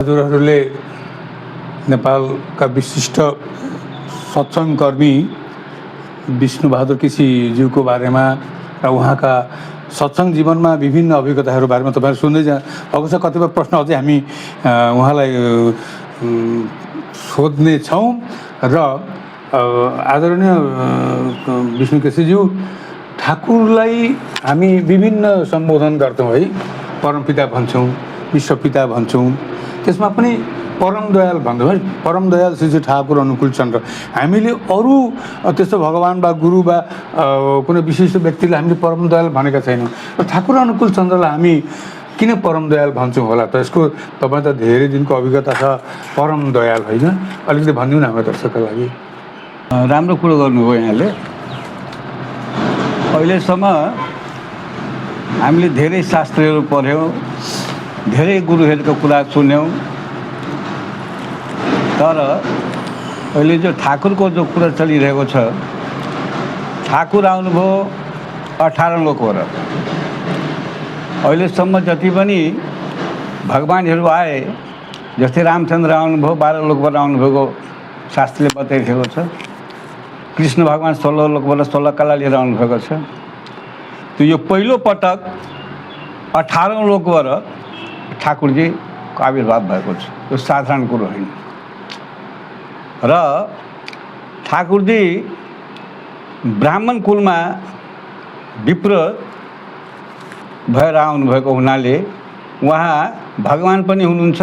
हजुरहरूले नेपालका विशिष्ट सत्सङ्गकर्मी विष्णुबहादुर केसीज्यूको बारेमा र उहाँका सत्सङ्ग जीवनमा विभिन्न अभिज्ञताहरू बारेमा तपाईँहरू सुन्दै भएको छ। कतिपय प्रश्न अझै हामी उहाँलाई सोध्ने छौँ र आदरणीय विष्णु केसीज्यू, ठाकुरलाई हामी विभिन्न सम्बोधन गर्छौँ है, परमपिता भन्छौँ, विश्वपिता भन्छौँ, त्यसमा पनि परम दयाल भन्छौँ है, परम दयाल श्री ठाकुर अनुकूल चन्द्र। हामीले अरू त्यस्तो भगवान् वा गुरु वा कुनै विशिष्ट व्यक्तिलाई हामीले परम दयाल भनेका छैनौँ र ठाकुर अनुकूल चन्द्रलाई हामी किन परम दयाल भन्छौँ होला त? यसको तपाईँ त धेरै दिनको अभिज्ञता छ, परम दयाल होइन, अलिकति भनिदिउँ न हाम्रो दर्शकका लागि। राम्रो कुरो गर्नुभयो यहाँले। अहिलेसम्म हामीले धेरै शास्त्रहरू पढ्यौँ, धेरै गुरुहरूको कुरा सुन्यौँ, तर अहिले जो ठाकुरको जो कुरा चलिरहेको छ, ठाकुर आउनुभयो 18 लोकबाट। अहिलेसम्म जति पनि भगवान्हरू आए, जस्तै रामचन्द्र आउनुभयो 12 लोकबाट आउनुभएको शास्त्रले बताइरहेको छ। कृष्ण भगवान् 16 लोकबाट 16 कला लिएर आउनुभएको छ। त्यो यो पहिलो पटक 18 लोकबाट ठाकुरजीको आविर्भाव भएको छ। यो साधारण कुरो होइन। र ठाकुरजी ब्राह्मण कुलमा विप्र भएर आउनुभएको हुनाले उहाँ भगवान् पनि हुनुहुन्छ,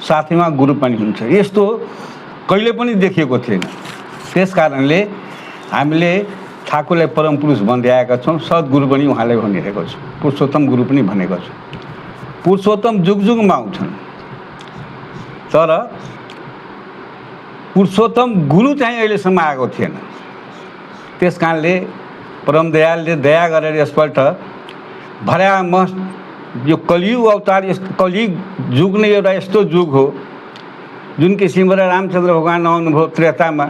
साथैमा गुरु पनि हुनुहुन्छ। यस्तो कहिले पनि देखिएको थिएन। त्यस कारणले हामीले ठाकुरलाई परम पुरुष भन्दै आएका छौँ। सद्गुरु पनि उहाँलाई भनिरहेको छ, पुरुषोत्तम गुरु पनि भनेको छ। पुरुषोत्तम जुग जुगमा आउँछन्, तर पुरुषोत्तम गुरु चाहिँ अहिलेसम्म आएको थिएन। त्यस कारणले परम दयालले दया गरेर यसपल्ट भर्या यो कलियुग अवतार, कलियुग जुग नै एउटा यस्तो जुग हो जुन किसिमबाट रामचन्द्र भगवान् आउनुभयो त्रेतामा,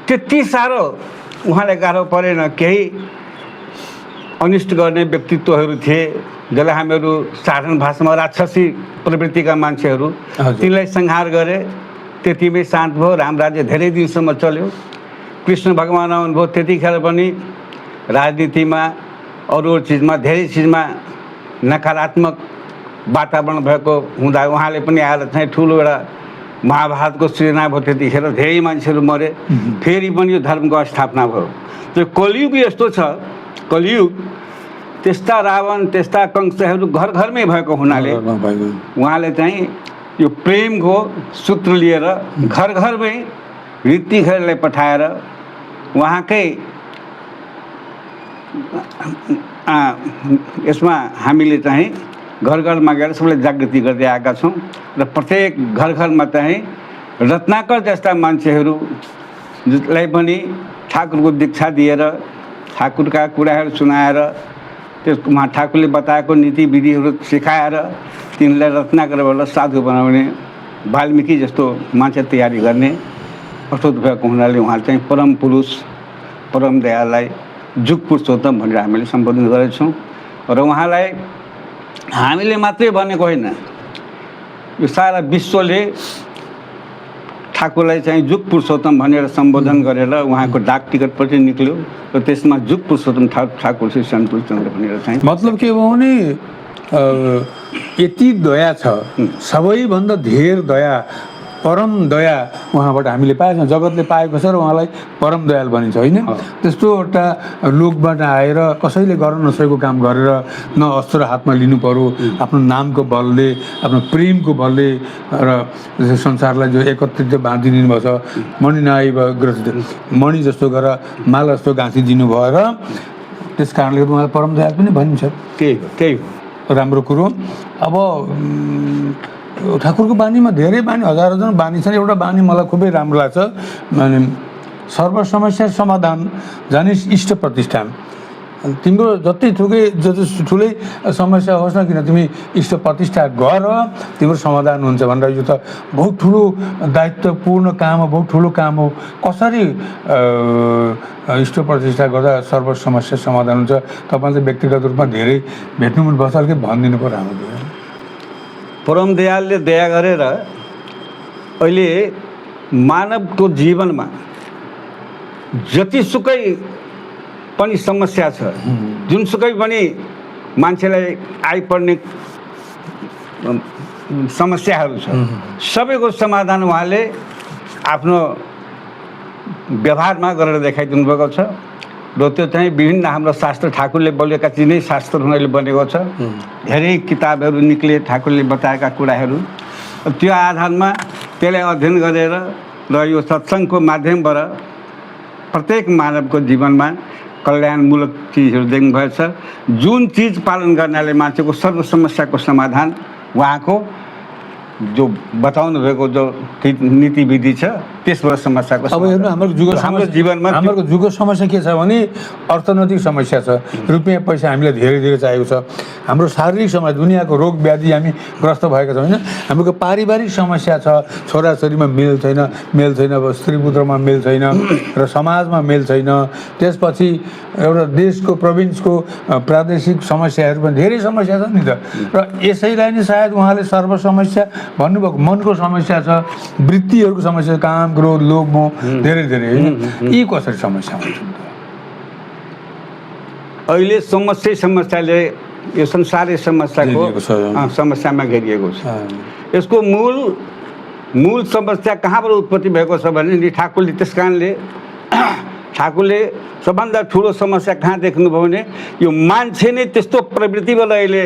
त्यति साह्रो उहाँलाई गाह्रो परेन। केही अनिष्ट गर्ने व्यक्तित्वहरू थिए जसलाई हामीहरू साधारण भाषामा राक्षसी प्रवृत्तिका मान्छेहरू, तिनलाई संहार गरे, त्यतिमै शान्त भयो। रामराज्य धेरै दिनसम्म चल्यो। कृष्ण भगवान् आउनुभयो, त्यतिखेर पनि राजनीतिमा अरू चिजमा धेरै चिजमा नकारात्मक वातावरण भएको हुँदा उहाँले पनि आएर चाहिँ ठुलो एउटा महाभारतको सृजना भयो। त्यतिखेर धेरै मान्छेहरू मरे, फेरि पनि यो धर्मको स्थापना भयो। त्यो कलियुग यस्तो छ, कलियुग त्यस्ता रावण, त्यस्ता कंसहरू घर घरमै भएको हुनाले उहाँले चाहिँ यो प्रेमको सूत्र लिएर घर घरमै ऋतिखहरूलाई पठाएर उहाँकै यसमा हामीले चाहिँ घर घरमा गएर सबैलाई जागृति गर्दै आएका छौँ। र प्रत्येक घर घरमा चाहिँ रत्नाकर जस्ता मान्छेहरूलाई पनि ठाकुरको दीक्षा दिएर, ठाकुरका कुराहरू सुनाएर, त्यसको उहाँ ठाकुरले बताएको नीति विधिहरू सिकाएर तिनलाई रत्नाकरबाट साधु बनाउने, वाल्मिकी जस्तो मान्छे तयारी गर्ने प्रस्तुत भएको हुनाले उहाँ चाहिँ परम पुरुष, परम दयालाई जुग पुरुषोत्तम भनेर हामीले सम्बोधन गरेछौँ। र उहाँलाई हामीले मात्रै भनेको होइन, यो सारा विश्वले ठाकुरलाई चाहिँ जुग पुरुषोत्तम भनेर सम्बोधन गरेर उहाँको डाक टिकट पनि निक्ल्यो र त्यसमा जुग पुरुषोत्तम ठाकुर श्री अनुकूल चन्द्र भनेर चाहिँ। मतलब के भयो भने यति दया छ, सबैभन्दा धेर दया, परम दया उहाँबाट हामीले पाएछौँ, जगतले पाएको छ र उहाँलाई परम दयाल भनिन्छ होइन। त्यस्तो एउटा लोकबाट आएर कसैले गर्न नसकेको काम गरेर न अस्त्र हातमा लिनु पर्यो, आफ्नो नामको बलले, आफ्नो प्रेमको बलले र संसारलाई जो एकत्रित बाँधिदिनु भएको छ, मणिनाय ग्रसित मणि जस्तो गरेर माला जस्तो गाँसिदिनु भएर, त्यस कारणले उहाँलाई परम दयाल पनि भनिन्छ। त्यही हो राम्रो कुरो। अब ठाकुरको बानीमा धेरै बानी, हजारौँ बानी छन्। एउटा बानी मलाई खुबै राम्रो लाग्छ, माने सर्व समस्या समाधान जानिस् इष्ट प्रतिष्ठान। तिम्रो जति ठुलै समस्या होस् न किन, तिमी इष्ट प्रतिष्ठा गर, तिम्रो समाधान हुन्छ भनेर। यो त बहुत ठुलो दायित्वपूर्ण काम हो, बहुत ठुलो काम हो। कसरी इष्ट प्रतिष्ठा गर्दा सर्व समस्या समाधान हुन्छ? तपाईँले व्यक्तिगत रूपमा धेरै भेट्नु मन पर्छ, अलिकति भनिदिनु पर्यो हाम्रो। परमदयालले दया गरेर अहिले मानवको जीवनमा जतिसुकै पनि समस्या छ, जुनसुकै पनि मान्छेलाई आइपर्ने समस्याहरू छ, सबैको समाधान उहाँले आफ्नो व्यवहारमा गरेर देखाइदिनु भएको छ। र त्यो चाहिँ विभिन्न हाम्रो शास्त्र ठाकुरले बोलेका चिज नै शास्त्र उनीहरूले बनेको छ। धेरै किताबहरू निक्ले ठाकुरले बताएका कुराहरू, त्यो आधारमा त्यसलाई अध्ययन गरेर र यो सत्सङ्गको माध्यमबाट प्रत्येक मानवको जीवनमा कल्याणमूलक चिजहरू देख्नुभएछ। जुन चिज पालन गर्नाले मान्छेको सर्व समस्याको समाधान उहाँको जो बताउनु भएको जो नीति विधि छ त्यसबाट समस्याको अब हेर्नु हाम्रो जीवनमा हाम्रो जुगको समस्या के छ भने अर्थनैतिक समस्या छ। रुपियाँ पैसा हामीलाई धेरै धेरै चाहिएको छ। हाम्रो शारीरिक समस्या, दुनियाँको रोग व्याधि हामी ग्रस्त भएका छौँ होइन। हाम्रो पारिवारिक समस्या छ, छोराछोरीमा मेल छैन, अब स्त्री पुत्रमा मेल छैन र समाजमा मेल छैन। त्यसपछि एउटा देशको प्रोभिन्सको प्रादेशिक समस्याहरू पनि धेरै समस्या छ नि त। र यसैलाई नै सायद उहाँले सर्व समस्या भन्नुभएको। मनको समस्या छ, वृत्तिहरूको समस्या, काम क्रोध लोभ मोह धेरै धेरै होइन। यी कसरी समस्या हुन्छ? अहिले समस्याले यो संसारै समस्याको समस्यामा घेरिएको छ। यसको मूल समस्या कहाँबाट उत्पत्ति भएको छ भने नि ठाकुरले, त्यस कारणले ठाकुरले सबभन्दा ठुलो समस्या कहाँ देख्नुभयो भने यो मान्छे नै त्यस्तो प्रवृत्तिबाट अहिले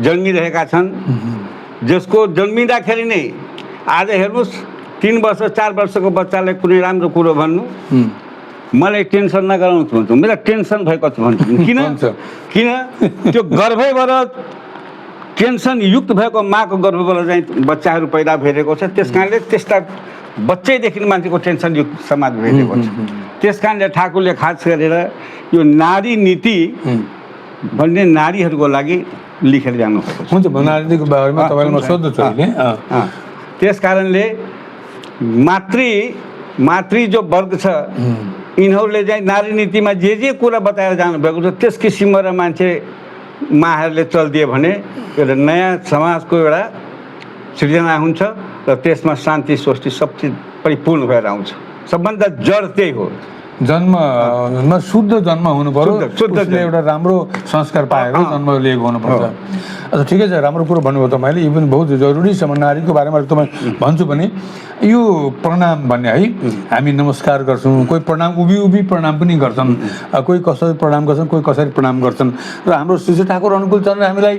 जन्मिरहेका छन्, जसको जन्मिँदाखेरि नै आज हेर्नुहोस् 3 वर्ष 4 वर्षको बच्चालाई कुनै राम्रो कुरो भन्नु, मलाई टेन्सन नगराउनु भन्छु, मेरो टेन्सन भएको छ भन्छु। किन त्यो गर्भैबाट टेन्सन युक्त भएको माको गर्भबाट चाहिँ बच्चाहरू पैदा भइरहेको छ। त्यस कारणले त्यस्ता बच्चैदेखि मान्छेको टेन्सन युक्त समाज भइरहेको छ। त्यस कारणले ठाकुरले खास गरेर यो नारी नीति भन्ने नारीहरूको लागि लेखेर जानुभएको छ। हुन्छ, नारीको बारेमा तपाईँलाई म सोध्छु अहिले। त्यस कारणले मातृ जो वर्ग छ यिनीहरूले चाहिँ नारी नीतिमा जे कुरा बताएर जानुभएको छ त्यस किसिमबाट मान्छे माहरूले चलिदियो भने एउटा नयाँ समाजको एउटा सृजना हुन्छ र त्यसमा शान्ति स्वस्ति सब चिज परिपूर्ण भएर आउँछ। सबभन्दा जड त्यही हो। जन्ममा शुद्ध जन्म हुनु पर्यो, उसले एउटा राम्रो संस्कार पाएर जन्म लिएको हुनुपर्छ। अच्छा, ठिकै छ, राम्रो कुरो भन्नुभयो तपाईँले। यो पनि बहुत जरुरी छ। म नारीको बारेमा तपाईँ भन्छु पनि। यो प्रणाम भन्ने है, हामी नमस्कार गर्छौँ, कोही प्रणाम उभि प्रणाम पनि गर्छन्, कोही कसरी प्रणाम गर्छन्, कोही कसरी प्रणाम गर्छन्। र हाम्रो श्री ठाकुर अनुकूल चन्द्र हामीलाई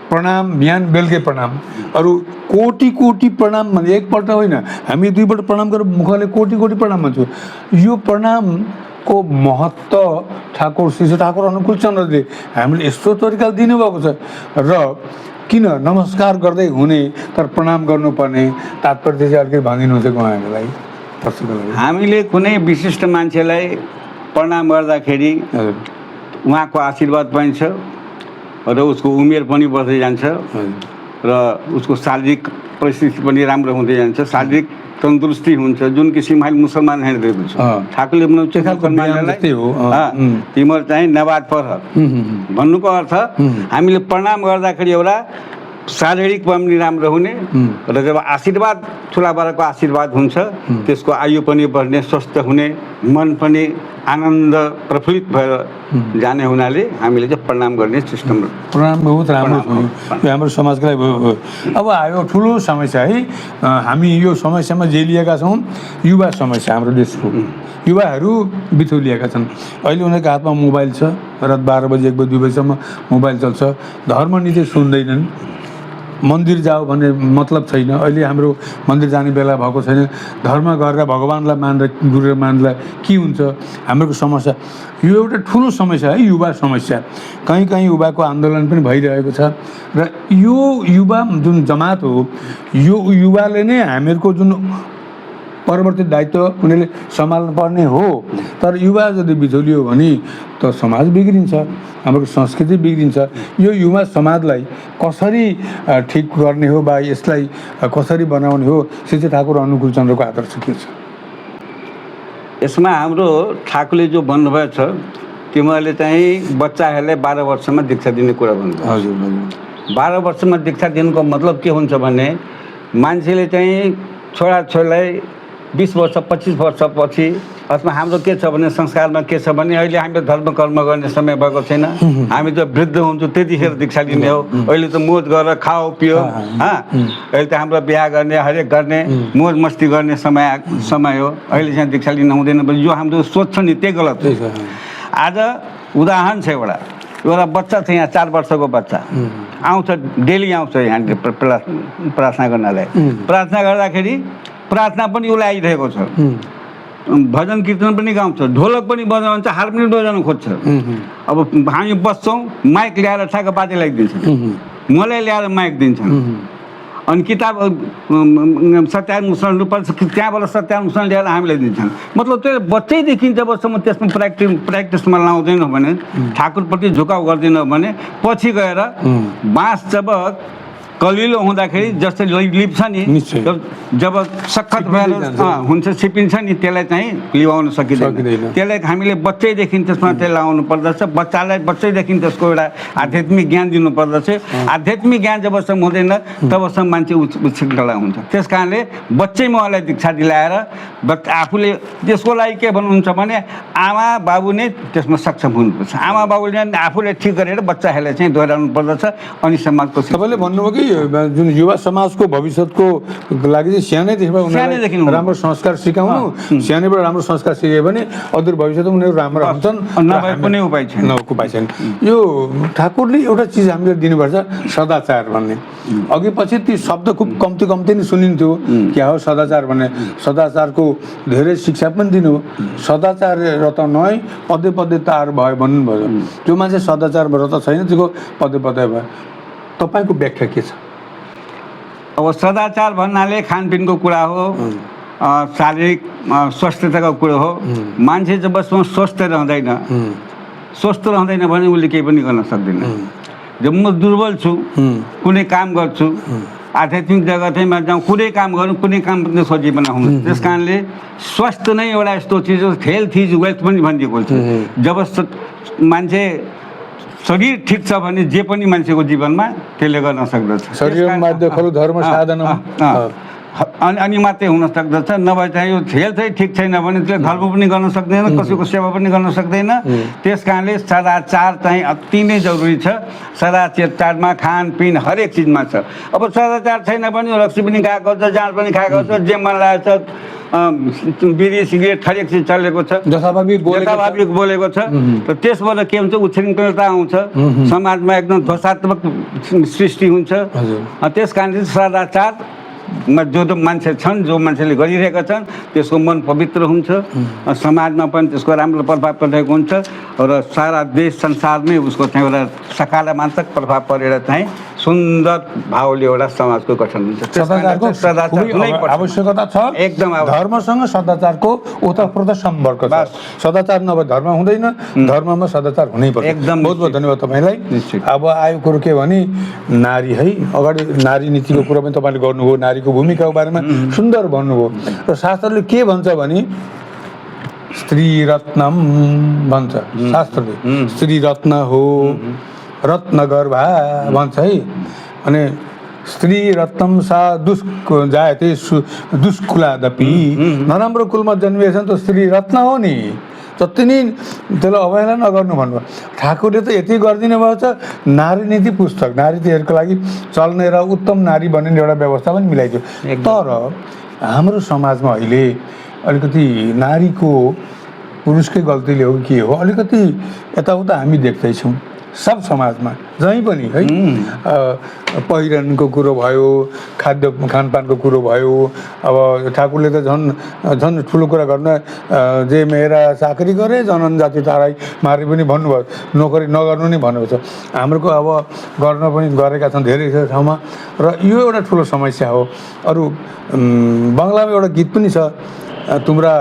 प्रणाम, बिहान बेलुकै प्रणाम, अरू कोटि प्रणाम भने एकपल्ट होइन, हामी 2 पल्ट प्रणाम गरेर मुखले कोटि प्रणाम भन्छु। यो प्रणामको महत्त्व ठाकुर श्री ठाकुर अनुकूल चन्द्रले हामीले यस्तो तरिकाले दिनुभएको छ। र किन नमस्कार गर्दै हुने तर प्रणाम गर्नुपर्ने तात्पर्य चाहिँ अलिकति भनिदिनुहुन्छ उहाँहरूलाई? हामीले कुनै विशिष्ट मान्छेलाई प्रणाम गर्दाखेरि उहाँको आशीर्वाद पाइन्छ र उसको उमेर पनि बढ्दै जान्छ र उसको शारीरिक परिस्थिति पनि राम्रो हुँदै जान्छ, शारीरिक तन्दुरुस्ती हुन्छ। जुन किसिमले मुसलमान हेर्दैको छ ठाकुरले बनाउँछ तिम्रो चाहिँ नमाज पढ भन्नुको अर्थ हामीले प्रणाम गर्दाखेरि एउटा शारीरिक पनि राम्रो हुने र जब आशीर्वाद ठुलाबडाको आशीर्वाद हुन्छ त्यसको आयु पनि बढ्ने, स्वस्थ हुने, मन पनि आनन्द प्रफुल्लित भएर जाने हुनाले हामीले चाहिँ प्रणाम गर्ने सिस्टम। प्रणाम बहुत राम्रो छ हाम्रो समाजको लागि। अब आयो ठुलो समस्या है, हामी यो समस्यामा जेलिएका छौँ। युवा समस्या हाम्रो देशको युवाहरू बिथोलिएका छन्। अहिले उनीहरूको हातमा मोबाइल छ, रात 12 बजे 1 बजे 2 बजीसम्म मोबाइल चल्छ। धर्म नीति सुन्दैनन्, मन्दिर जाऊ भन्ने मतलब छैन। अहिले हाम्रो मन्दिर जाने बेला भएको छैन। धर्म गरेर भगवान्लाई मानेर गुरु मानेर के हुन्छ हाम्रो समस्या? यो एउटा ठुलो समस्या है, युवा समस्या। कहीँ युवाको आन्दोलन पनि भइरहेको छ र यो युवा जुन जमात हो, यो युवाले नै हामीहरूको जुन परवर्ती दायित्व उनीहरूले सम्हाल्नु पर्ने हो। तर युवा यदि बिथोलियो भने त समाज बिग्रिन्छ, हाम्रो संस्कृति बिग्रिन्छ। यो युवा समाजलाई कसरी ठिक गर्ने हो वा यसलाई कसरी बनाउने हो, श्री ठाकुर अनुकूल चन्द्रको आदर्श के छ? यसमा हाम्रो ठाकुरले जो भन्नुभएको छ, तिमीहरूले चाहिँ बच्चाहरूलाई 12 वर्षमा दीक्षा दिने कुरा भन्नुभयो। हजुर, 12 वर्षमा दीक्षा दिनुको मतलब के हुन्छ भने मान्छेले चाहिँ छोराछोरीलाई 20 वर्ष 25 वर्षपछि अथवा हाम्रो के छ भने संस्कारमा के छ भने अहिले हामीले धर्म कर्म गर्ने समय भएको छैन, हामी त वृद्ध हुन्छौँ त्यतिखेर दीक्षा लिने हो। अहिले त मोज गरेर खाओ पियो, अहिले त हाम्रो बिहा गर्ने हरेक गर्ने मोज मस्ती गर्ने समय हो। अहिले चाहिँ दीक्षा लिन हुँदैन भने यो हाम्रो सोच छ नि त्यही गलत हो। आज उदाहरण छ एउटा बच्चा छ यहाँ 4 वर्षको बच्चा आउँछ, डेली आउँछ यहाँ प्रार्थना गर्नलाई। प्रार्थना गर्दाखेरि प्रार्थना पनि उसलाई आइरहेको छ, भजन कीर्तन पनि गाउँछ, ढोलक पनि बजाउँछ, हार्मोनियम बजाउन खोज्छ। अब हामी बस्छौँ, माइक ल्याएर ठ्याक्क बाजे लगाइदिन्छ, मलाई ल्याएर माइक दिन्छन्, अनि किताब सत्यानुसरण रूपमा त्यहाँबाट सत्यानुसरण ल्याएर हामीलाई दिन्छन्। मतलब त्यो बच्चैदेखि जबसम्म त्यसमा प्र्याक्टिसमा लाउँदैन भने, ठाकुरप्रति झुकाउ गर्दैन भने पछि गएर बाँस जब कलिलो हुँदाखेरि जस्तै लिप्छ नि, जब सखत भएर हुन्छ सिपिन्छ नि, त्यसलाई चाहिँ लिवाउन सकिँदैन। त्यसलाई हामीले बच्चैदेखि त्यसमा चाहिँ लाउनु पर्दछ। बच्चालाई बच्चैदेखि त्यसको एउटा आध्यात्मिक ज्ञान दिनुपर्दछ। आध्यात्मिक ज्ञान जबसम्म हुँदैन तबसम्म मान्छे उच्छृङ्खला हुन्छ। त्यस कारणले बच्चैमा उहाँलाई दीक्षा दिलाएर आफूले त्यसको लागि के भन्नुहुन्छ भने आमा बाबु नै त्यसमा सक्षम हुनुपर्छ। आमा बाबुले आफूले ठिक गरेर बच्चाहरूलाई चाहिँ दोहोऱ्याउनु पर्दछ। अनि समाजको तपाईँले भन्नुभयो कि जुन युवा समाजको भविष्यको लागि चाहिँ सानैदेखि राम्रो संस्कार सिकाउनु, सानैबाट राम्रो संस्कार सिकायो भने अदूर भविष्यमा उनीहरू राम्रो हुन्छन्, कुनै उपाय छैन। यो ठाकुरले एउटा चिज हामीले दिनुपर्छ, सदाचार भन्ने। अघि पछि ती शब्द खुब कम्ती नै सुनिन्थ्यो, क्या हो सदाचार भन्ने। सदाचारको धेरै शिक्षा पनि दिनु, सदाचार रत नभई पदे पदे तार भयो भन्नुभयो। जो मान्छे सदाचार रत छैन त्यसको पदे पदे भयो। तपाईँको व्याख्या के छ? अब सदाचार भन्नाले खानपिनको कुरा हो, शारीरिक स्वास्थ्यताको कुरा हो। मान्छे जबसम्म स्वस्थ रहँदैन भने उसले केही पनि गर्न सक्दैन। जब म दुर्बल छु, कुनै काम गर्छु, आध्यात्मिक जगतैमा जाउँ, कुनै काम गरौँ, कुनै काम पनि सजिलो बनाउनु। त्यस कारणले स्वास्थ्य नै एउटा यस्तो चिज हो, हेल्थ इज वेल्थ पनि भनिदिएको छ। जब मान्छे शरीर ठिक छ भने जे पनि मान्छेको जीवनमा त्यसले गर्न सक्दछ। अनि मात्रै हुन सक्दछ। नभए चाहिँ यो हेल्थै ठिक छैन भने त्यसले धर्म पनि गर्न सक्दैन, कसैको सेवा पनि गर्न सक्दैन। त्यस कारणले सदाचार चाहिँ अति नै जरुरी छ। सदाचारमा खानपिन हरेक चिजमा छ। अब सदाचार छैन भने रक्सी पनि खाएको छ, जाँड पनि खाएको छ, जे मन लागेको छ, बिडी सिगरेट हरेक चिज चलेको छ, जथाभावी बोलेको छ। र त्यसबाट के हुन्छ, उच्छृङ्खलता आउँछ, समाजमा एकदम ध्वंसात्मक सृष्टि हुन्छ। त्यस कारणले सदाचारमा जो मान्छे छन्, जो मान्छेले गरिरहेका छन्, त्यसको मन पवित्र हुन्छ, समाजमा पनि त्यसको राम्रो प्रभाव परेको हुन्छ र सारा देश संसारमै उसको चाहिँ एउटा सकारात्मक प्रभाव परेर चाहिँ सुन्दर भावले एउटा समाजको गठन हुन्छ। आवश्यकता छ एकदम। धर्मसँग सदाचारको ओतप्रोत सम्पर्क छ। सदाचार नभए धर्म हुँदैन, धर्ममा सदाचार हुनैपर्छ। एकदम। बहुत बहुत धन्यवाद तपाईँलाई। अब आयो कुरो के भने नारी है, अगाडि नारी नीतिको कुरो पनि तपाईँले गर्नुभयो, नारीको भूमिकाको बारेमा सुन्दर भन्नुभयो। र शास्त्रले के भन्छ भने स्त्री रत्नम भन्छ शास्त्रले। स्त्री रत्न हो, रत्न गर्भा भन्छ है। अनि स्त्री रत्नम सा जायते दुष्कुलादपि, नराम्रो कुलमा जन्मिएछ त स्त्री रत्न हो नि, जति नै त्यसलाई अवहेला नगर्नु भन्नुभयो। ठाकुरले त यति गरिदिनु भएको छ। नारी नीति पुस्तक नारीहरूको लागि चल्ने र उत्तम नारी बन्ने एउटा व्यवस्था पनि मिलाइदियो। तर हाम्रो समाजमा अहिले अलिकति नारीको पुरुषकै गल्तीले हो के हो, अलिकति यताउता हामी देख्दैछौँ सब समाजमा, जहीँ पनि है। पहिरनको कुरो भयो, खानपानको कुरो भयो। अब ठाकुरले त झन् ठुलो कुरा गर्न, जे मेरा चाकरी गरे जनन जाति ताराई मारे पनि भन्नुभयो, नोकरी नगर्नु नै भन्नुभएको छ। हाम्रोको अब गर्न पनि गरेका छन् धेरै ठाउँमा, र यो एउटा ठुलो समस्या हो। अरू बङ्गलामा एउटा गीत पनि छ, तुमरा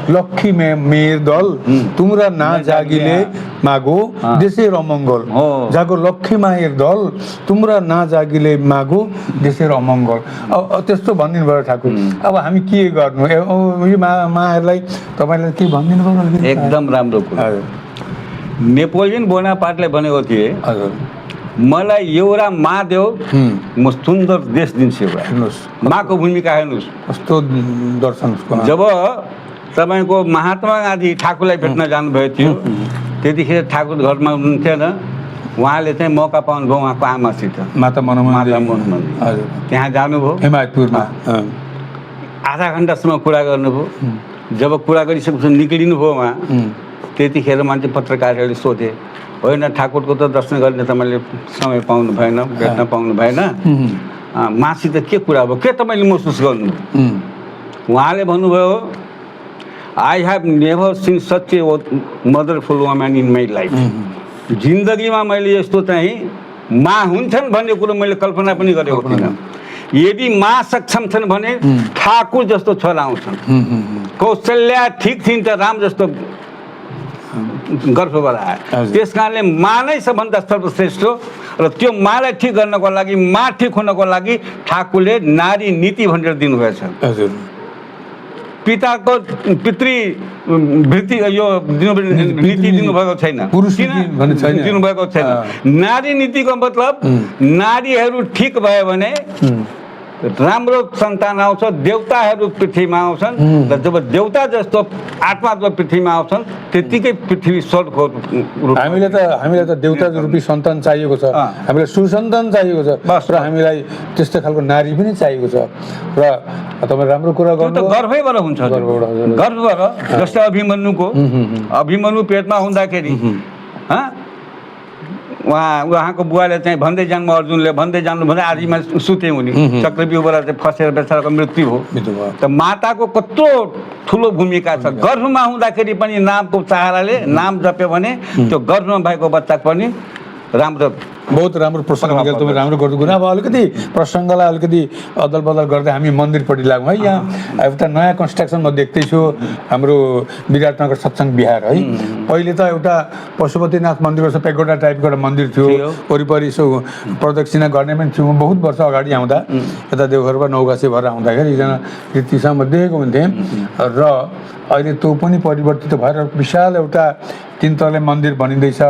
लक्ष्मी मेर दल तुमरा ना जागिले मागो देशेर अमङ्गल, जागो लक्ष्मी मायर दल तुमरा ना जागिले मागो देशेर अमङ्गल। अब त्यस्तो भनिदिनु भयो ठाकुर। अब हामी के गर्नु, यो माहरूलाई तपाईँलाई के भनिदिनु भयो? एकदम राम्रो कुरा। नेपोलियन बोनापार्टले भनेको थिए, मलाई एउटा मा देऊ म सुन्दर देश दिन्छु एउटा हेर्नुहोस् माको भूमिका हेर्नुहोस् कस्तो दर्शन उसको। जब तपाईँको महात्मा गान्धी ठाकुरलाई भेट्न जानुभएको थियो त्यतिखेर ठाकुर घरमा हुनुहुन्थेन उहाँले चाहिँ मौका पाउनुभयो उहाँको आमासित माता मनोरमा हजुर त्यहाँ जानुभयो हिमायतपुरमा आधा घन्टासम्म कुरा गर्नुभयो जब कुरा गरिसकेपछि निक्लिनुभयो उहाँ त्यतिखेर मान्छे पत्रकारहरूले सोधे होइन ठाकुरको त दर्शन गर्ने तपाईँले समय पाउनु भएन भेट्न पाउनु भएन मासित के कुरा भयो के तपाईँले महसुस गर्नु उहाँले भन्नुभयो I have never seen such a wonderful woman in my life जिन्दगीमा मैले यस्तो चाहिँ मा हुन्छन् भन्ने कुरो मैले कल्पना पनि गरेको थिइनँ यदि मा सक्षम छन् भने ठाकुर जस्तो छोरा आउँछन् कौशल्या ठिक थिइन् त राम जस्तो गर्भबाट आयो त्यस कारणले मा नै सबभन्दा सर्वश्रेष्ठ र त्यो मालाई ठिक गर्नको लागि मा ठिक हुनको लागि ठाकुरले नारी नीति भनेर दिनुभएछ हजुर पिताको पितृवृत्ति यो नीति दिनुभएको छैन दिनुभएको छैन नारी नीतिको मतलब नारीहरू ठिक भयो भने राम्रो सन्तान आउँछ देवताहरू पृथ्वीमा आउँछन् र जब देवता जस्तो आत्मा जब पृथ्वीमा आउँछन् त्यतिकै पृथ्वी स्वर्गको रूप हामीलाई त देवता रूपी सन्तान चाहिएको छ हामीलाई सुसन्तान चाहिएको छ र हामीलाई त्यस्तो खालको नारी पनि चाहिएको छ र तपाईँ राम्रो कुरा गर्नु गर्वैबाट हुन्छ गर्वबाट जस्तै अभिमन्यु पेटमा हुँदाखेरि उहाँको बुवाले चाहिँ भन्दै जानु अर्जुनले भन्दै जानु भन्दै आदिमा सुते हुने चक्रव्यूहबाट चाहिँ फसेर बेचाराको मृत्यु हो त माताको कत्रो ठुलो भूमिका छ गर्भमा हुँदाखेरि पनि नामको सहाराले नाम जप्यो भने त्यो गर्भमा भएको बच्चा पनि राम्रो बहुत राम्रो प्रसङ्ग निकाल तपाईँ राम्रो गर्दै गयो। अब अलिकति प्रसङ्गलाई अलिकति अदल बदल गर्दै हामी मन्दिरपट्टि लागौँ है। यहाँ एउटा नयाँ कन्स्ट्रक्सन म देख्दैछु हाम्रो विराटनगर सत्सङ्ग विहार है। पहिले त एउटा पशुपतिनाथ मन्दिर जस्तो पेगोडा टाइपको एउटा मन्दिर थियो वरिपरि यसो प्रदक्षिणा गर्ने पनि थियो। बहुत वर्ष अगाडि आउँदा यता देवघरबाट नौगासे भएर आउँदाखेरि एकजना कृतिसँग म देखेको हुन्थेँ र अहिले त्यो पनि परिवर्तित भएर विशाल एउटा 3 तले मन्दिर बनिँदैछ।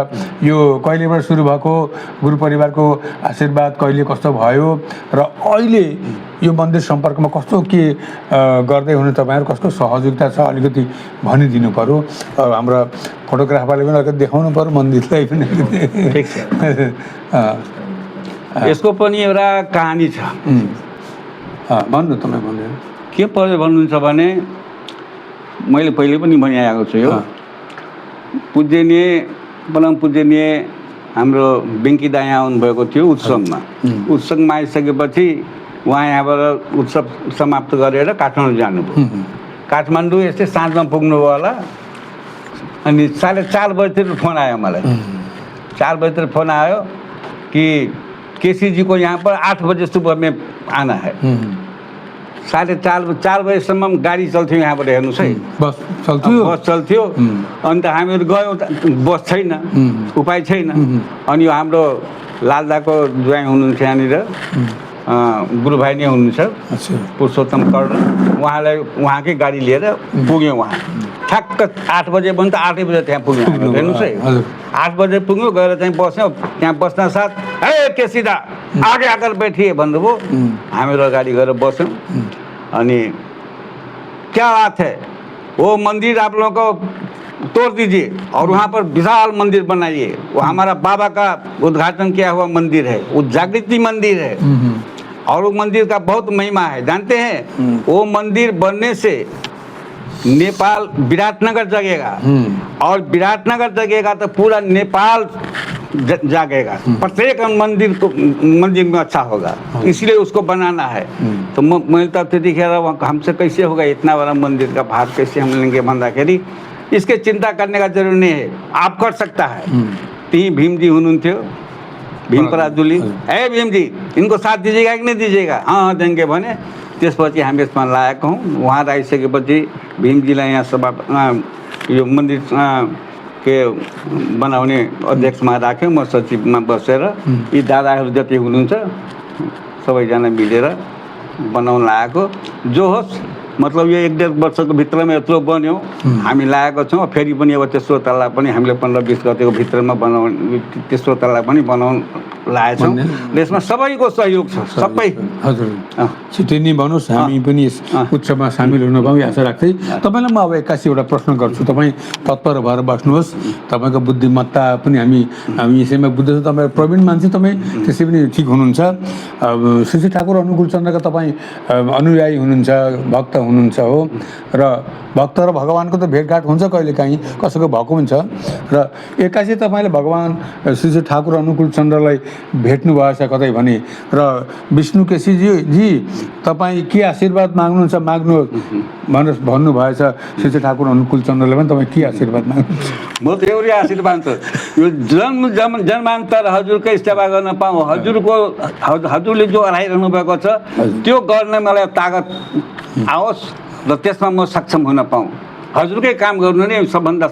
यो कहिलेबाट सुरु भएको गुरु परिवारको आशीर्वाद कहिले कस्तो भयो र अहिले यो मन्दिर सम्पर्कमा कस्तो के गर्दै हुनु तपाईँहरू कस्तो सहयोगिता छ अलिकति भनिदिनु पर्यो। हाम्रो फोटोग्राफरले पनि अलिकति देखाउनु पर्यो मन्दिरलाई पनि। ठिक छ यसको पनि एउटा कहानी छ भन्नु तपाईँ भन्नु के पर्यो भन्नुहुन्छ भने मैले पहिले पनि भनिआएको छु यो पूजनीय परम पूजनीय हाम्रो बेङ्की दाई आउनुभएको थियो उत्सवमा आइसकेपछि उहाँ यहाँबाट उत्सव समाप्त गरेर काठमाडौँ जानुभयो। काठमाडौँ यस्तै साँझमा पुग्नुभयो होला अनि 4:30 बजीतिर फोन आयो मलाई 4 बजीतिर फोन आयो कि केसी जी को यहाँ पर 8 बजे सुबह में आना है। 4:30 बजेसम्म गाडी चल्थ्यो यहाँबाट हेर्नुहोस् है बस चल्थ्यो अन्त हामीहरू गयौँ बस छैन उपाय छैन अनि यो हाम्रो लालदाको ज्वाइँ हुनुहुन्छ यहाँनिर गुरु भाइ नै हुनुहुन्छ पुरुषोत्तम कर्ण उहाँलाई उहाँकै गाडी लिएर पुग्यौँ वहाँ ठ्याक्क 8 बजे भने त 8 बजे त्यहाँ पुग्यौँ हेर्नुहोस् है 8 बजे पुग्यौँ गएर चाहिँ बस्यौँ त्यहाँ बस्न साथ ए के सीधा आगे आकर बैठिए भन्नुभयो हामीहरू अगाडि गएर बस्यौँ अनि क्या बात है वो मंदिर आप लोगों को तोड़ दीजिए और वहाँ पर विशाल मंदिर बनाइए वो हमारा बाबा का उद्घाटन किया हुआ मंदिर है वो जागृति मंदिर है और वो मंदिर का बहुत महिमा है जानते हैं वो मंदिर बनने से नेपाल विराटनगर जगेगा और विराटनगर जगेगा तो पूरा नेपाल जागेगा प्रत्येक मंदिर में अच्छा होगा इसलिए उसको बनाना है। तो मैं तब तो दिखे हमसे कैसे होगा इतना बड़ा मंदिर का भार कैसे हम लेंगे भन्दाखेरि इसके चिंता करने का जरूर नहीं है आप कर सकता है। ती भीम जी हुनुहुन्थ्यो भीम पराजुली ए भीम जी इनको साथ दीजिएगा कि नहीं दीजिएगा हाँ देंगे भने त्यसपछि हामी यसमा लागेका हौँ। वहाँ आइसकेपछि भीमजीलाई यहाँ सभा यो मन्दिर के बनाउने अध्यक्षमा राख्यौँ म सचिवमा बसेर यी दादाहरू जति हुनुहुन्छ सबैजना मिलेर बनाउन लागेको जो होस् मतलब यो 1.5 वर्षको भित्रमा यत्रो बन्यो हामी लागेको छौँ फेरि पनि अब तेस्रो तल्ला पनि हामीले 15-20 गतेको भित्रमा बनाउने तेस्रो तल्ला पनि बनाउन लागेछौँ र यसमा सबैको सहयोग छ सबै हजुर छिटै नै भन्नुहोस् हामी पनि यस उत्सवमा सामेल हुन पाऊँ आशा राख्दै तपाईँलाई म अब 81 एउटा प्रश्न गर्छु तपाईँ तत्पर भएर बस्नुहोस् तपाईँको बुद्धिमत्ता पनि हामी यसैमा बुझ्दछौँ तपाईँ प्रवीण मान्छे तपाईँ त्यसै पनि ठिक हुनुहुन्छ श्री ठाकुर अनुकूल चन्द्रका तपाईँ अनुयायी हुनुहुन्छ भक्त हुनुहुन्छ हो र भक्त र भगवानको त भेटघाट हुन्छ कहिलेकाहीँ कसैको भएको हुन्छ र 81 तपाईँले भगवान् श्री ठाकुर अनुकूल चन्द्रलाई भेट्नु भएछ कतै भने र विष्णु केसीजी तपाईँ के आशीर्वाद माग्नुहुन्छ माग्नुहोस् भनेर भन्नुभएछ श्री ठाकुर अनुकूल चन्द्रले पनि तपाईँ के आशीर्वाद माग्नुहुन्छ म त एउटै आशीर्वाद छ यो जन्मान्तर हजुरकै सेवा गर्न पाऊँ हजुरले जो हराइरहनु भएको छ त्यो गर्न मलाई तागत आओस् र त्यसमा म सक्षम हुन पाऊँ हजुरकै काम गर्नु नै सबभन्दा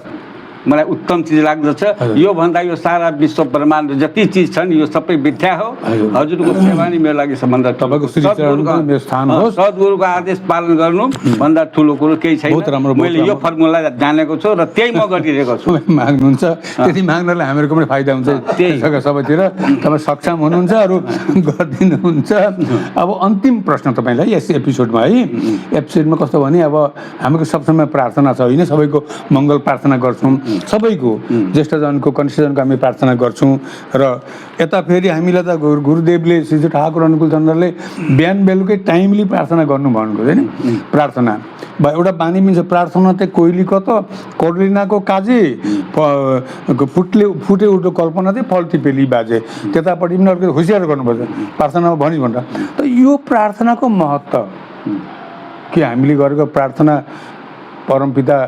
मलाई उत्तम चिज लाग्दछ यो भन्दा यो सारा विश्व ब्रह्माण्ड जति चिज छन् यो सबै मिथ्या हो हजुरको सेवा नै मेरो लागि सबभन्दा तपाईँको सद्गुरुको आदेश पालन गर्नु भन्दा ठुलो कुरो केही छैन मैले यो फर्मुला जानेको छु र त्यही म गरिरहेको छु माग्नुहुन्छ त्यति माग्नलाई हामीहरूको पनि फाइदा हुन्छ त्यही सबैतिर तपाईँ सक्षम हुनुहुन्छ अरू गरिदिनुहुन्छ अब अन्तिम प्रश्न तपाईँलाई यस एपिसोडमा है एपिसोडमा कस्तो भने अब हामीको सबसँग प्रार्थना छ होइन सबैको मङ्गल प्रार्थना गर्छौँ सबैको ज्येष्ठजनको कनिष्ठजनको हामी प्रार्थना गर्छौँ र यता फेरि हामीलाई त गुरुदेवले श्री ठाकुर अनुकूल चन्द्रले बिहान बेलुकै टाइमली प्रार्थना गर्नु भन्नुभएको होइन प्रार्थना एउटा बानी मिल्छ प्रार्थना चाहिँ कोइलीको त कोडलिनाको काजे फुटे उठो कल्पना चाहिँ फल्टी पेली बाजे त्यतापट्टि पनि अर्को होसियार गर्नुपर्छ प्रार्थनामा भनिस् भनेर त यो प्रार्थनाको महत्त्व के हामीले गरेको प्रार्थना परमपिता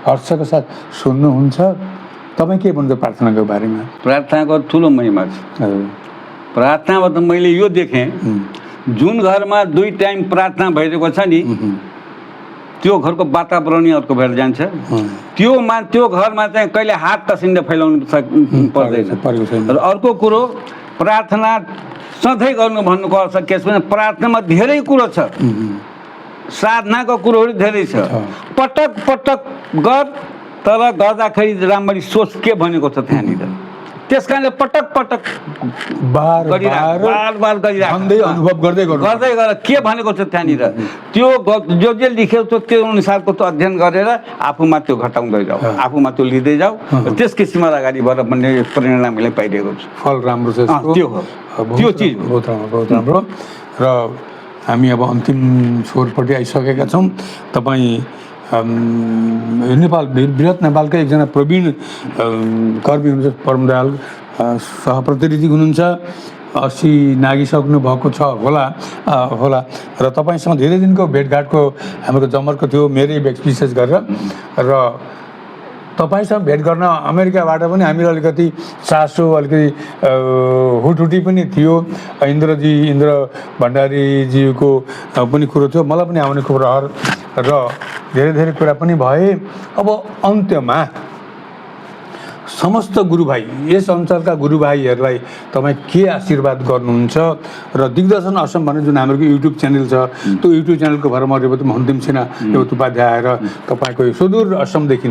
हर्षको साथ सुन्नुहुन्छ तपाईँ के भन्नुहुन्छ प्रार्थनाको बारेमा प्रार्थनाको ठुलो महिमा छ प्रार्थनामा त मैले यो देखेँ जुन घरमा 2 टाइम प्रार्थना भइरहेको छ नि त्यो घरको वातावरण अर्को भएर जान्छ त्यो घरमा चाहिँ कहिले हात तसिन्दा फैलाउनु पर्दैन र अर्को कुरो प्रार्थना सधैँ गर्नु भन्नुको अर्थ के छ भने प्रार्थनामा धेरै कुरो छ साधनाको कुरोहरू धेरै छ पटक पटक गर तर गर्दाखेरि राम्ररी सोच के भनेको छ त्यहाँनिर त्यस कारणले पटक पटक बार अनुभव गर्दै गर के भनेको छ त्यहाँनिर त्यो जो लेखेको छ त्यो अनुसारको त अध्ययन गरेर आफूमा त्यो घटाउँदै जाऊ आफूमा त्यो लिँदै जाऊ त्यस किसिममा अगाडि बढ्न भन्ने परिणाम हामीले पाइरहेको छु फल राम्रो छ त्यो चिज बहुत राम्रो र हामी अब अन्तिम छोरपट्टि आइसकेका छौँ तपाईँ नेपाल बृहत नेपालकै एकजना प्रवीण कर्मी हुनुहुन्छ परमदयाल सहप्रतिनिधि हुनुहुन्छ 80 नागिसक्नु भएको छ होला र तपाईँसँग धेरै दिनको भेटघाटको हाम्रो जमर्को थियो मेरै विशेष गरेर र तपाईँसँग भेट गर्न अमेरिकाबाट पनि हामीलाई अलिकति चासो अलिकति हुटहुटी पनि थियो इन्द्र भण्डारीज्यूको पनि कुरो थियो मलाई पनि आउने कुरो र धेरै कुरा पनि भए अब अन्त्यमा समस्त गुरुभाइ यस अञ्चलका गुरुभाइहरूलाई तपाईँ के आशीर्वाद गर्नुहुन्छ र दिग्दर्शन असम भन्ने जुन हाम्रो युट्युब च्यानल छ त्यो युट्युब च्यानलको भरमा रेवती मोहन्दिम सिन्हा रेवती उपाध्याय आएर तपाईँको सुदूर असमदेखि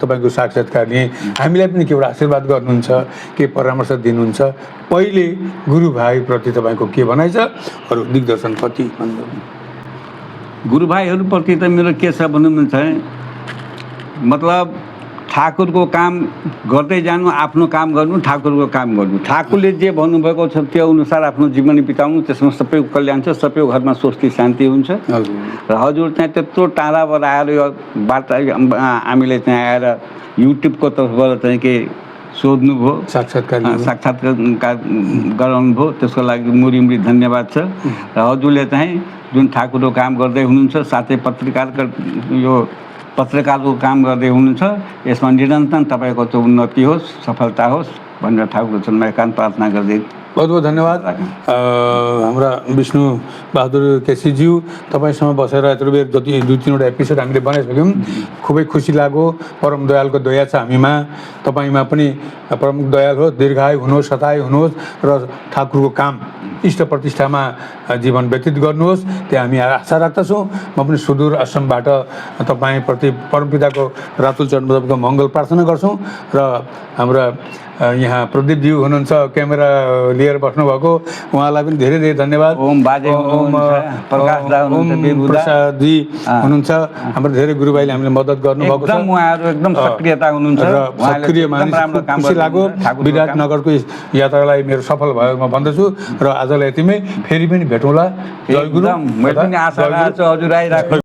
तपाईँको साक्षात्कार लिए हामीलाई पनि के एउटा आशीर्वाद गर्नुहुन्छ के परामर्श दिनुहुन्छ पहिले गुरुभाइप्रति तपाईँको के भनाइ छ अरू दिग्दर्शनप्रति गुरुभाइहरूप्रति त मेरो के छ भन्नुहुन्छ मतलब ठाकुरको काम गर्दै जानु आफ्नो काम गर्नु ठाकुरको काम गर्नु ठाकुरले जे भन्नुभएको छ त्यो अनुसार आफ्नो जीवन बिताउनु त्यसमा सबैको कल्याण छ सबैको घरमा स्वस्ति शान्ति हुन्छ र हजुर चाहिँ त्यत्रो टाढाबाट आएर यो बार्ता हामीले चाहिँ आएर युट्युबको तर्फबाट चाहिँ के सोध्नुभयो साक्षात्कार गराउनु भयो त्यसको लागि मुरीमुरी धन्यवाद छ र हजुरले चाहिँ जुन ठाकुरको काम गर्दै हुनुहुन्छ साथै पत्रकारको काम गर्दै हुनुहुन्छ यसमा निरन्तर तपाईँको चाहिँ उन्नति होस् सफलता होस् भनेर ठाकुर चरणमा एकान्त प्रार्थना गर्दै बहुत बहुत धन्यवाद हाम्रा विष्णु बहादुर केसीज्यू तपाईँसँग बसेर यत्रो बेर जति 2-3वटा एपिसोड हामीले बनाइसक्यौँ खुबै खुसी लाग्यो परम दयालको दया छ हामीमा तपाईँमा पनि प्रमुख दयाल होस् दीर्घायु हुनुहोस् शतायु हुनुहोस् र ठाकुरको काम इष्ट प्रतिष्ठामा जीवन व्यतीत गर्नुहोस् त्यो हामी आशा राख्दछौँ म पनि सुदूर असमबाट तपाईँप्रति परमपिताको रातुल चरणमा तपाईँको मङ्गल प्रार्थना गर्छौँ र हाम्रा यहाँ प्रदीपज्यू हुनुहुन्छ क्यामेरा लिएर बस्नुभएको उहाँलाई पनि धेरै धेरै धन्यवाद ओम बाजे हुनुहुन्छ प्रकाश दा हुनुहुन्छ ओम प्रसादजी हुनुहुन्छ हाम्रो धेरै गुरुभाइले हामीले मद्दत गर्नुभएको छ एकदम उहाँहरू एकदम सक्रियता हुनुहुन्छ र सक्रिय मानिस राम्रो काम खुसी लाग्यो विराटनगरको यात्रालाई मेरो सफल भयो म भन्दछु र आजलाई यतिमै फेरि पनि भेटौँला जय गुरु मैले पनि आशा राख्छु हजुर आइराख्नु